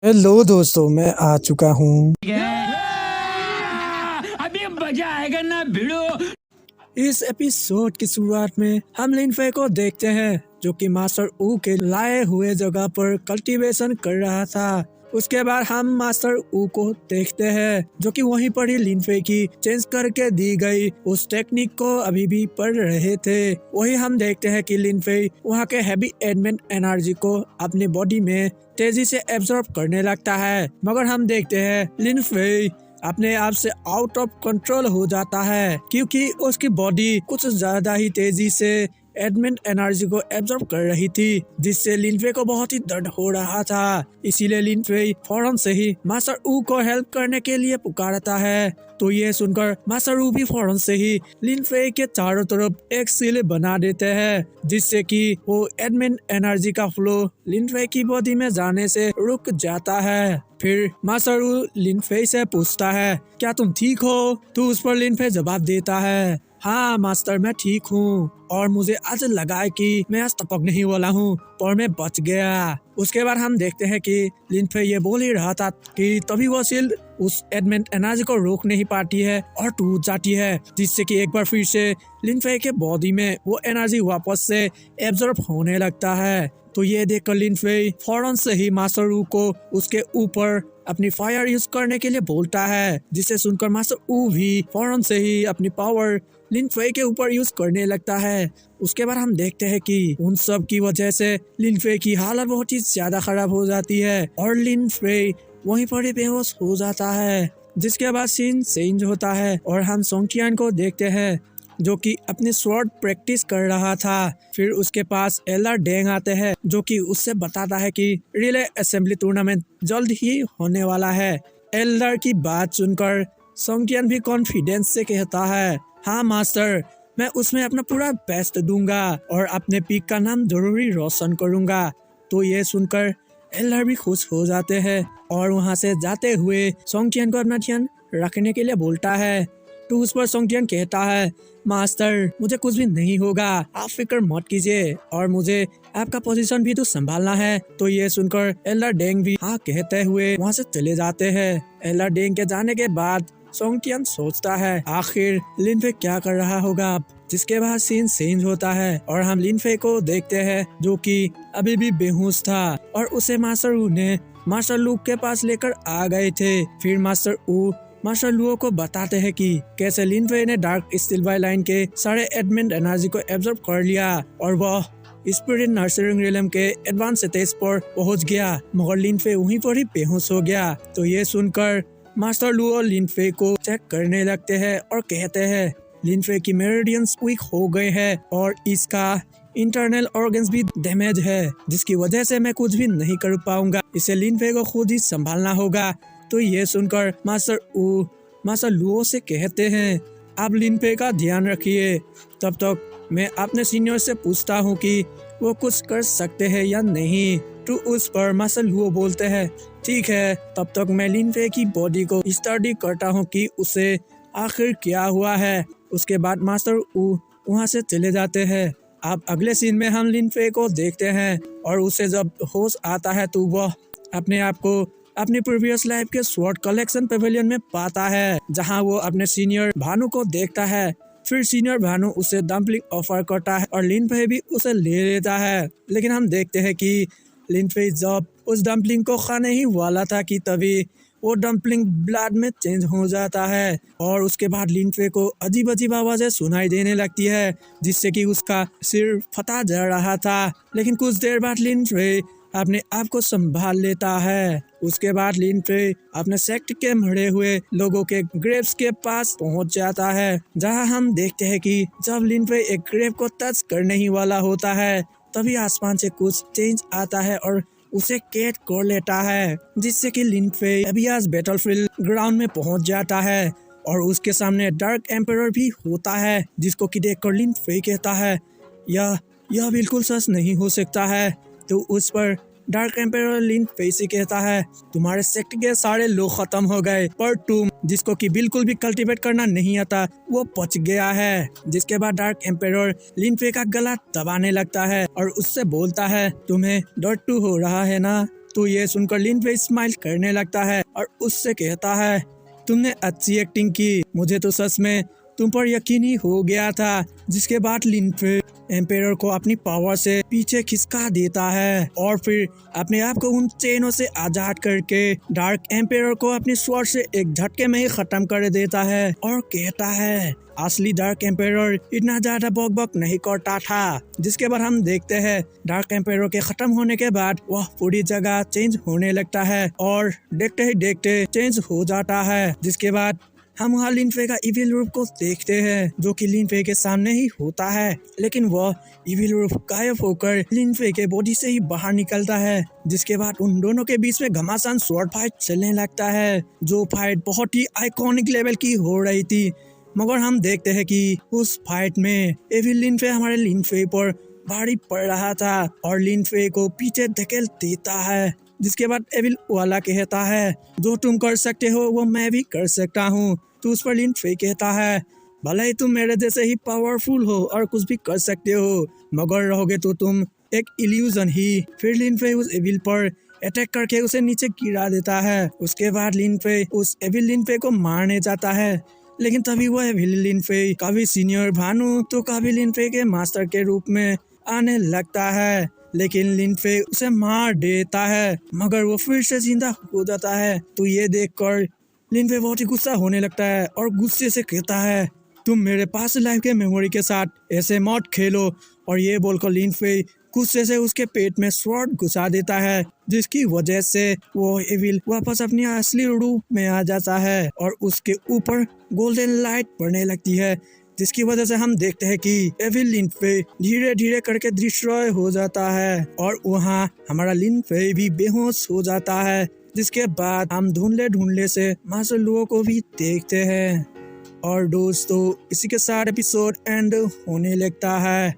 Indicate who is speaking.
Speaker 1: Hello दोस्तों, मैं आ चुका हूँ।
Speaker 2: अभी मजा आएगा ना भिड़ो।
Speaker 1: इस एपिसोड की शुरुआत में हम लिनफे को देखते हैं जो कि मास्टर ऊ के लाए हुए जगह पर कल्टीवेशन कर रहा था। उसके बाद हम मास्टर ऊ को देखते हैं जो कि वहीं पर ही लिनफे की चेंज करके दी गई उस टेक्निक को अभी भी पढ़ रहे थे। वही हम देखते हैं कि लिनफे वहाँ के हैवी एलिमेंट एनर्जी को अपनी बॉडी में तेजी से एब्जॉर्ब करने लगता है, मगर हम देखते हैं लिनफे अपने आप से आउट ऑफ कंट्रोल हो जाता है क्योंकि उसकी बॉडी कुछ ज्यादा ही तेजी से एडमेंट एनर्जी को एब्जॉर्ब कर रही थी, जिससे लिनफे को बहुत ही दर्द हो रहा था। इसीलिए लिनफे फौरन से ही मास्टर ऊ को हेल्प करने के लिए पुकारता है। तो ये सुनकर मास्टर ऊ भी फौरन से ही लिनफे के चारों तरफ एक सील बना देते हैं, जिससे कि वो एडमेंट एनर्जी का फ्लो लिनफे की बॉडी में जाने से रुक जाता है। फिर मास्टर ऊ लिनफे से पूछता है, क्या तुम ठीक हो? तो उस पर लिनफे जवाब देता है, हाँ मास्टर, मैं ठीक हूँ और मुझे आज लगा है कि मैं आज टपक नहीं वाला हूँ, पर मैं बच गया। उसके बाद हम देखते हैं कि लिनफे ये बोल ही रहा था कि तभी वो सील उस एडमेंट एनर्जी को रोक नहीं पाती है और टूट जाती है, जिससे कि एक बार फिर से लिनफे के बॉडी में वो एनर्जी वापस से एब्जॉर्ब होने लगता है। तो ये देखकर लिनफे फौरन से ही मास्टर ऊ को उसके ऊपर अपनी फायर यूज करने के लिए बोलता है, जिसे सुनकर मास्टर ऊ भी फौरन से ही अपनी पावर लिनफे के ऊपर यूज करने लगता है। उसके बाद हम देखते हैं कि उन सब की वजह से लिनफे की हालत बहुत ही ज्यादा खराब हो जाती है और लिनफे वहीं पर ही बेहोश हो जाता है। जिसके बाद सीन चेंज होता है और हम सोंगटियान को देखते हैं जो कि अपनी स्वॉर्ड प्रैक्टिस कर रहा था। फिर उसके पास एलआर डेंग आते हैं जो कि उससे बताता है कि रिले असेंबली टूर्नामेंट जल्द ही होने वाला है। एलआर की बात सुनकर सोंगटियान भी कॉन्फिडेंस से कहता है, हाँ मास्टर, मैं उसमें अपना पूरा बेस्ट दूंगा और अपने पीक का नाम जरूरी रोशन करूंगा। तो ये सुनकर एलआर भी खुश हो जाते हैं और वहां से जाते हुए सोंगटियान को अपना ध्यान रखने के लिए बोलता है। तो उस पर सोंगटियान कहता है, मास्टर, मुझे कुछ भी नहीं होगा, आप फिक्र मत कीजिए और मुझे आपका पोजीशन भी तो संभालना है। तो ये सुनकर एलआर डेंग भी हाँ कहते हुए वहाँ से चले जाते हैं। एलआर डेंग के जाने के बाद सोंगटियान सोचता है आखिर लिनफे क्या कर रहा होगा अब। जिसके बाद सीन चेंज होता है और हम लिनफे को देखते हैं जो कि अभी भी बेहोश था और उसे मास्टर ऊ ने मास्टर लू के पास लेकर आ गए थे। फिर मास्टर ऊ मास्टर लुओ को बताते हैं कि कैसे लिनफे ने डार्क स्टिलवाई लाइन के सारे एडमेंट एनर्जी को एब्जॉर्ब कर लिया और वह स्पिरिट नर्सरिंग रिलम के एडवांस स्टेज पर पहुंच गया, मगर लिनफे वहीं पर ही बेहोश हो गया। तो ये सुनकर मास्टर लुओ लिनफे को चेक करने लगते हैं और कहते हैं लिनफे की मेरिडियंस वीक हो गए हैं और इसका इंटरनल ऑर्गन्स भी डैमेज है, जिसकी वजह से मैं कुछ भी नहीं कर पाऊंगा, इसे लिनफे को खुद ही संभालना होगा। तो ये सुनकर मास्टर लुओ से कहते हैं, आप लिनफे का ध्यान रखिए, तब तक मैं अपने सीनियर से पूछता हूँ कि वो कुछ कर सकते हैं या नहीं। तो उस पर मास्टर लुओ बोलते हैं, ठीक है, तब तक मैं लिनफे की बॉडी को स्टडी करता हूँ कि उसे आखिर क्या हुआ है। उसके बाद मास्टर ऊ वहाँ से चले जाते हैं। अब अगले सीन में हम लिनफे को देखते हैं और उसे जब होश आता है तो वह अपने आप को अपनी प्रीवियस लाइफ के स्वॉर्ड कलेक्शन पेविलियन में पाता है, जहां वो अपने सीनियर भानु को देखता है। फिर सीनियर भानु उसे डम्पलिंग ऑफर करता है और लिनफे भी उसे ले लेता है। लेकिन हम देखते हैं कि लिनफे जब उस डम्पलिंग को खाने ही वाला था कि तभी वो डम्पलिंग ब्लड में चेंज हो जाता है और उसके बाद लिनफे को अजीब अजीब आवाजें सुनाई देने लगती है, जिससे कि उसका सिर फटा जा रहा था। लेकिन कुछ देर बाद लिनफे अपने आप को संभाल लेता है। उसके बाद लिनफे अपने सेक्ट के मरे हुए लोगों के ग्रेव्स के पास पहुंच जाता है, जहां हम देखते हैं कि जब लिनफे एक ग्रेव को टच करने ही वाला होता है तभी आसमान से कुछ चेंज आता है और उसे कैच कर लेता है, जिससे कि लिनफे एबियास बैटलफील्ड ग्राउंड में पहुंच जाता है और उसके सामने डार्क एम्परर भी होता है, जिसको कि देखकर लिनफे कहता है यह बिल्कुल सच नहीं हो सकता है। तो उस पर डार्क एम्परर लिनफे से कहता है, तुम्हारे सेक्ट के सारे लोग खत्म हो गए, पर तुम जिसको कि बिल्कुल भी कल्टीवेट करना नहीं आता वो बच गया है। जिसके बाद डार्क एम्परर लिनफे का गला दबाने लगता है और उससे बोलता है, तुम्हें डर टू हो रहा है ना, तो ये सुनकर लिनफे स्माइल करने लगता है और उससे कहता है, तुमने अच्छी एक्टिंग की, मुझे तो सच में तुम पर यकीन ही हो गया था। जिसके बाद लिनफे एम्पेरर को अपनी पावर से पीछे खिसका देता है और फिर अपने आप को उन चेनों से आजाद करके डार्क एम्पेरर को अपनी स्वॉर्ड से एक झटके में ही खत्म कर देता है और कहता है, असली डार्क एम्पेरर इतना ज्यादा बक नहीं करता था। जिसके बाद हम देखते हैं डार्क एम्पेरर के खत्म होने के बाद वह पूरी जगह चेंज होने लगता है और देखते ही देखते चेंज हो जाता है। जिसके बाद हम वहाँ लिनफे का इविल रूप को देखते हैं जो कि लिनफे के सामने ही होता है, लेकिन वह इविल रूप गायब होकर लिनफे के बॉडी से ही बाहर निकलता है। जिसके बाद उन दोनों के बीच में घमासान स्वॉर्ड फाइट चलने लगता है, जो फाइट बहुत ही आइकॉनिक लेवल की हो रही थी। मगर हम देखते हैं कि उस फाइट में इविल लिनफे हमारे लिनफे पर भारी पड़ रहा था और लिनफे को पीछे धकेल देता है। जिसके बाद एविल वाला कहता है, जो तुम कर सकते हो वो मैं भी कर सकता हूँ। तो उस पर लिनफे कहता है, भले ही तुम मेरे जैसे ही पावरफुल हो और कुछ भी कर सकते हो, मगर रहोगे तो तुम एक इल्यूजन ही। फिर लिनफे उस एविल पर अटैक करके उसे नीचे गिरा देता है। उसके बाद लिनफे उस एविल लिनफे को मारने जाता है, लेकिन तभी वह एविल लिनफे काफी सीनियर भानु तो काफी लिनफे के मास्टर के रूप में आने लगता है, लेकिन लिनफे उसे मार देता है मगर वो फिर से जिंदा हो जाता है। तो ये देखकर लिनफे बहुत ही गुस्सा होने लगता है और गुस्से से कहता है, तुम मेरे पास लाइफ के मेमोरी के साथ ऐसे मत खेलो। और ये बोलकर लिनफे गुस्से से उसके पेट में स्वॉर्ड घुसा देता है, जिसकी वजह से वो एविल वापस अपनी असली रूप में आ जाता है और उसके ऊपर गोल्डन लाइट पड़ने लगती है। जिसकी वजह से हम देखते हैं कि एविल लिनफे धीरे धीरे करके डिस्ट्रॉय हो जाता है और वहाँ हमारा लिनफे भी बेहोश हो जाता है। जिसके बाद हम ढूंढले से मास्टर लुओ को भी देखते हैं। और दोस्तों इसी के साथ एपिसोड एंड होने लगता है।